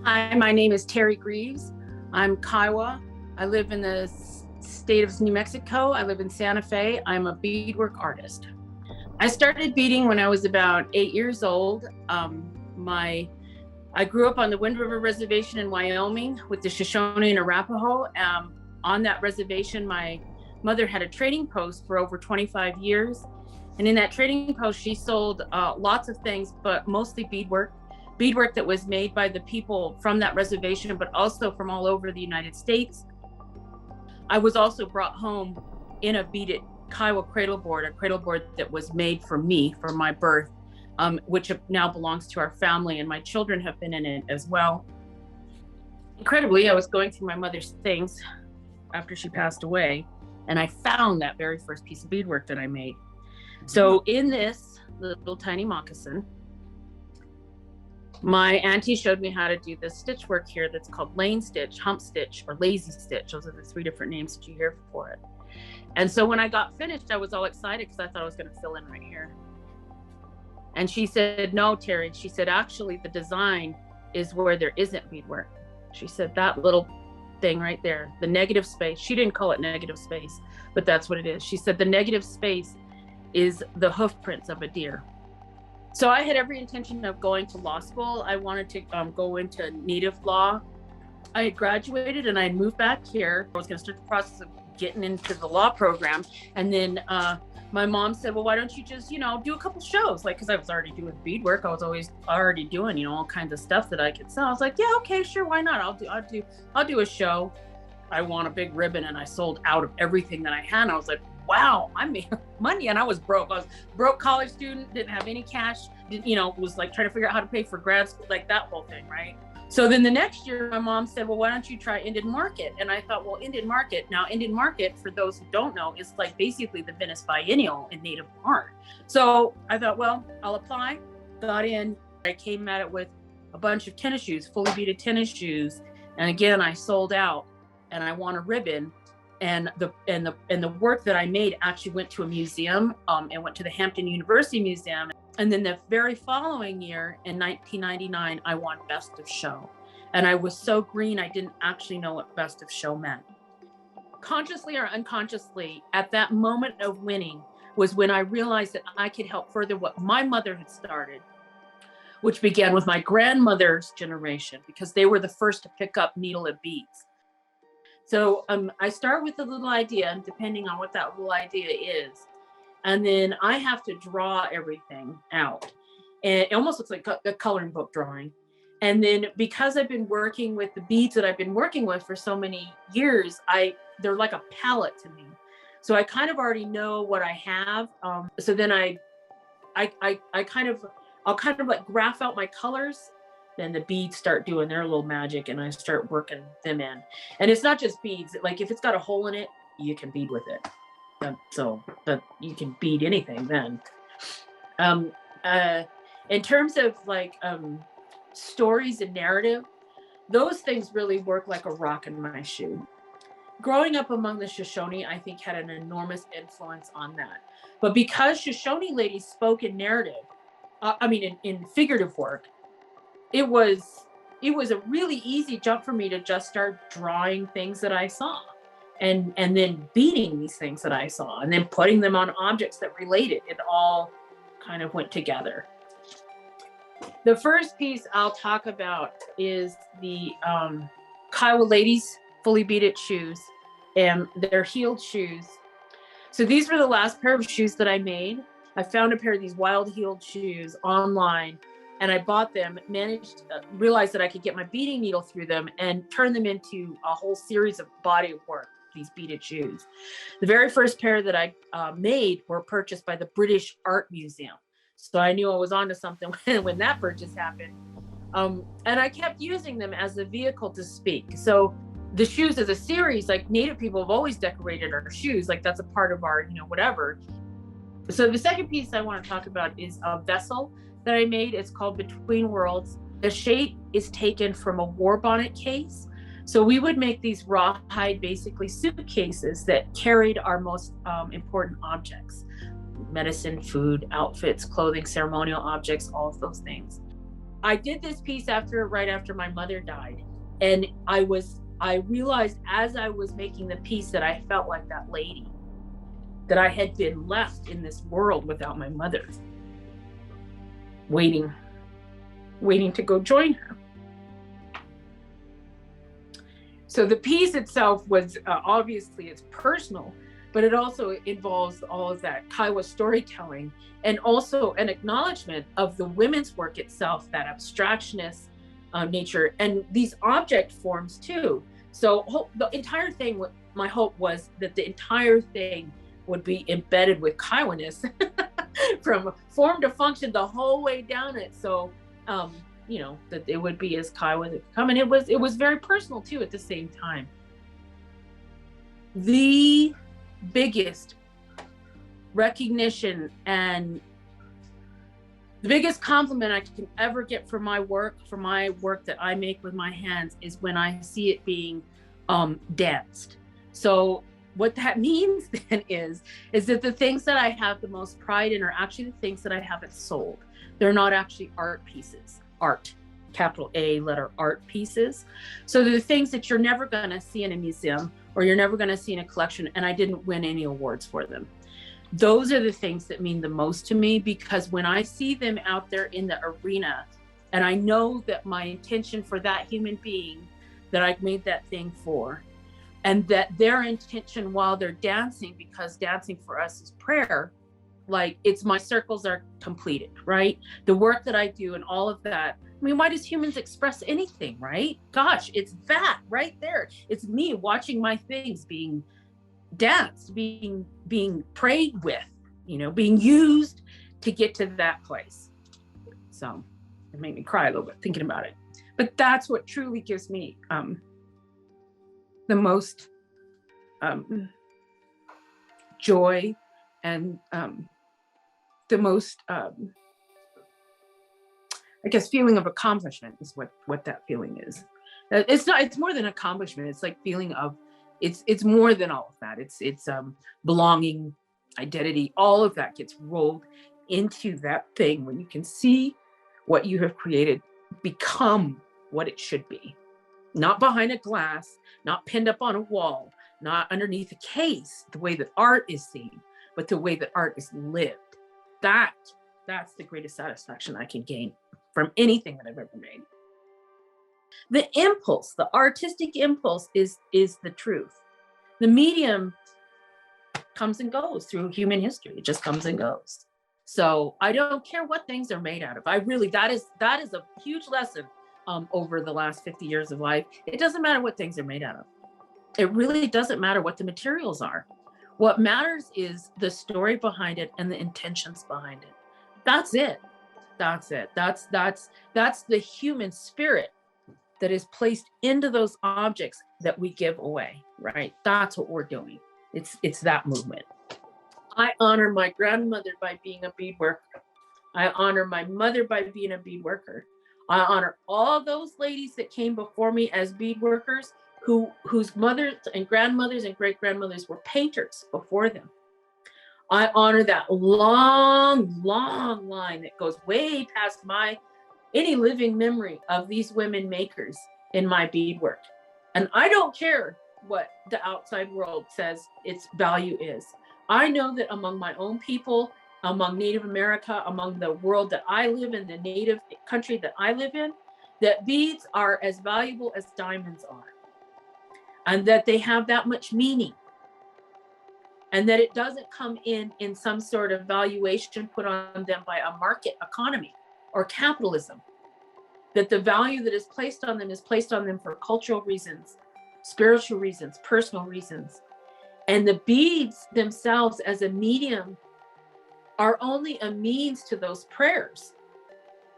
Hi, my name is Teri Greeves. I'm Kiowa. I live in the state of New Mexico. I live in Santa Fe. I'm a beadwork artist. I started beading when I was about 8 years old. I grew up on the Wind River Reservation in Wyoming with the Shoshone and Arapaho. On that reservation, my mother had a trading post for over 25 years. And in that trading post, she sold lots of things, but mostly beadwork that was made by the people from that reservation, but also from all over the United States. I was also brought home in a beaded Kiowa cradle board, a cradle board that was made for me, for my birth, which now belongs to our family, and my children have been in it as well. Incredibly, I was going through my mother's things after she passed away, and I found that very first piece of beadwork that I made. So in this little tiny moccasin, my auntie showed me how to do this stitch work here that's called lane stitch, hump stitch, or lazy stitch. Those are the three different names that you hear for it. And so when I got finished, I was all excited because I thought I was going to fill in right here. And she said, no, Teri. She said, actually, the design is where there isn't beadwork. She said, that little thing right there, the negative space. She didn't call it negative space, but that's what it is. She said the negative space is the hoof prints of a deer. So I had every intention of going to law school. I wanted to go into native law. I had graduated and I had moved back here. I was going to start the process of getting into the law program. And then my mom said, well, why don't you just, do a couple shows? Like, because I was already doing beadwork. I was always already doing, all kinds of stuff that I could sell. I was like, yeah, okay, sure. Why not? I'll do a show. I won a big ribbon and I sold out of everything that I had. And I was like, wow, I made money. And I was broke. I was broke college student, didn't have any cash, was like trying to figure out how to pay for grad school, like that whole thing, right? So then the next year, my mom said, well, why don't you try Indian Market? And I thought, well, Indian Market, for those who don't know, is like basically the Venice Biennial in native art. So I thought, well, I'll apply, got in. I came at it with a bunch of tennis shoes, fully beaded tennis shoes. And again, I sold out and I won a ribbon. And the work that I made actually went to a museum and went to the Hampton University Museum. And then the very following year in 1999, I won Best of Show. And I was so green, I didn't actually know what Best of Show meant. Consciously or unconsciously, at that moment of winning was when I realized that I could help further what my mother had started, which began with my grandmother's generation, because they were the first to pick up needle and beads. So I start with a little idea, depending on what that little idea is. And then I have to draw everything out. And it almost looks like a coloring book drawing. And then because I've been working with the beads that I've been working with for so many years, they're like a palette to me. So I kind of already know what I have. So then I'll kind of like graph out my colors. Then the beads start doing their little magic and I start working them in. And it's not just beads. Like if it's got a hole in it, you can bead with it. So you can bead anything then. In terms of like stories and narrative, those things really work like a rock in my shoe. Growing up among the Shoshone, I think had an enormous influence on that. But because Shoshone ladies spoke in narrative, in figurative work, it was a really easy jump for me to just start drawing things that I saw and then beading these things that I saw and then putting them on objects that related. It all kind of went together. The first piece I'll talk about is the Kiowa ladies fully beaded shoes, and they're heeled shoes. So these were the last pair of shoes that I made. I found a pair of these wild heeled shoes online. And I bought them, realized that I could get my beading needle through them and turn them into a whole series of body of work, these beaded shoes. The very first pair that I made were purchased by the British Art Museum. So I knew I was onto something when that purchase happened. And I kept using them as a vehicle to speak. So the shoes as a series, like Native people have always decorated our shoes, like that's a part of our, whatever. So the second piece I want to talk about is a vessel that I made. It's called Between Worlds. The shape is taken from a war bonnet case. So we would make these rawhide, basically suitcases that carried our most important objects: medicine, food, outfits, clothing, ceremonial objects, all of those things. I did this piece right after my mother died. And I realized as I was making the piece that I felt like that lady, that I had been left in this world without my mother, waiting to go join her. So the piece itself was obviously it's personal, but it also involves all of that Kiowa storytelling and also an acknowledgement of the women's work itself, that abstractionist nature, and these object forms too. So the entire thing, my hope was that the entire thing would be embedded with Kiowaness from form to function the whole way down it. So, you know, that it would be as Kiowa as it could come. And it was very personal too at the same time. The biggest recognition and the biggest compliment I can ever get for my work that I make with my hands, is when I see it being danced. So what that means then is that the things that I have the most pride in are actually the things that I haven't sold. They're not actually art pieces, art, capital A letter art pieces. So they're the things that you're never going to see in a museum or you're never going to see in a collection, and I didn't win any awards for them. Those are the things that mean the most to me, because when I see them out there in the arena, and I know that my intention for that human being that I made that thing for, and that their intention while they're dancing, because dancing for us is prayer, like it's my circles are completed, right? The work that I do and all of that. I mean, why does humans express anything, right? Gosh, it's that right there. It's me watching my things being danced, being prayed with, you know, being used to get to that place. So it made me cry a little bit thinking about it. But that's what truly gives me the most joy and the most I guess feeling of accomplishment is what that feeling is. It's more than accomplishment. It's like feeling of it's more than all of that. It's belonging, identity, all of that gets rolled into that thing when you can see what you have created become what it should be. Not behind a glass, not pinned up on a wall, not underneath a case, the way that art is seen, but the way that art is lived. That's the greatest satisfaction I can gain from anything that I've ever made. The impulse, the artistic impulse is the truth. The medium comes and goes through human history. It just comes and goes. So I don't care what things are made out of. That is a huge lesson over the last 50 years of life. It doesn't matter what things are made out of. It really doesn't matter what the materials are. What matters is the story behind it and the intentions behind it. That's it. That's the human spirit that is placed into those objects that we give away, right? That's what we're doing. It's that movement. I honor my grandmother by being a bead worker. I honor my mother by being a bead worker. I honor all those ladies that came before me as bead workers whose mothers and grandmothers and great grandmothers were painters before them. I honor that long, long line that goes way past any living memory of these women makers in my beadwork. And I don't care what the outside world says its value is. I know that among my own people, among Native America, among the world that I live in, the native country that I live in, that beads are as valuable as diamonds are. And that they have that much meaning. And that it doesn't come in some sort of valuation put on them by a market economy or capitalism. That the value that is placed on them is placed on them for cultural reasons, spiritual reasons, personal reasons. And the beads themselves as a medium are only a means to those prayers.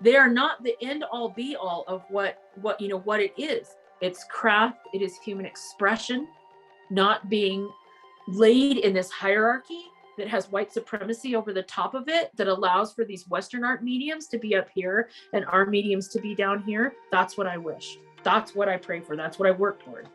They are not the end all be all of what it is. It's craft, it is human expression, not being laid in this hierarchy that has white supremacy over the top of it, that allows for these Western art mediums to be up here and our mediums to be down here. That's what I wish. That's what I pray for. That's what I work toward.